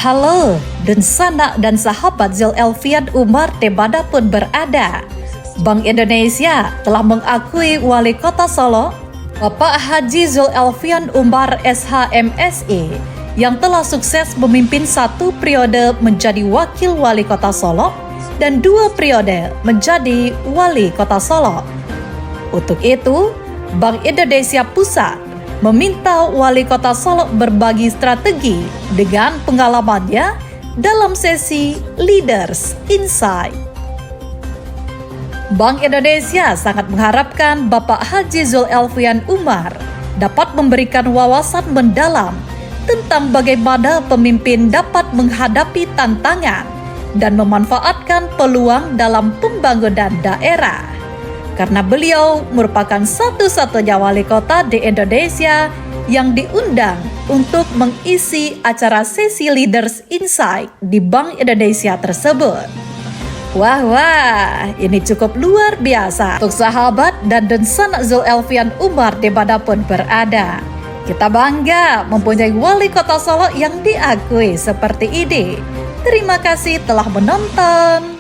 Halo, dan sanak dan sahabat Zulelfian Umar Tebada pun berada. Bank Indonesia telah mengakui Wali Kota Solo, Bapak Haji Zulelfian Umar SH.MSI, yang telah sukses memimpin 1 periode menjadi Wakil Wali Kota Solo dan 2 periode menjadi Wali Kota Solo. Untuk itu, Bank Indonesia Pusat meminta Wali Kota Solo berbagi strategi dengan pengalamannya dalam sesi Leaders Insight. Bank Indonesia sangat mengharapkan Bapak Haji Zulelfian Umar dapat memberikan wawasan mendalam tentang bagaimana pemimpin dapat menghadapi tantangan dan memanfaatkan peluang dalam pembangunan daerah. Karena beliau merupakan satu-satunya wali kota di Indonesia yang diundang untuk mengisi acara sesi Leaders Insight di Bank Indonesia tersebut. Wah, ini cukup luar biasa. Untuk sahabat dan sanak Zulelfian Umar dimanapun berada, kita bangga mempunyai wali kota Solo yang diakui seperti ini. Terima kasih telah menonton.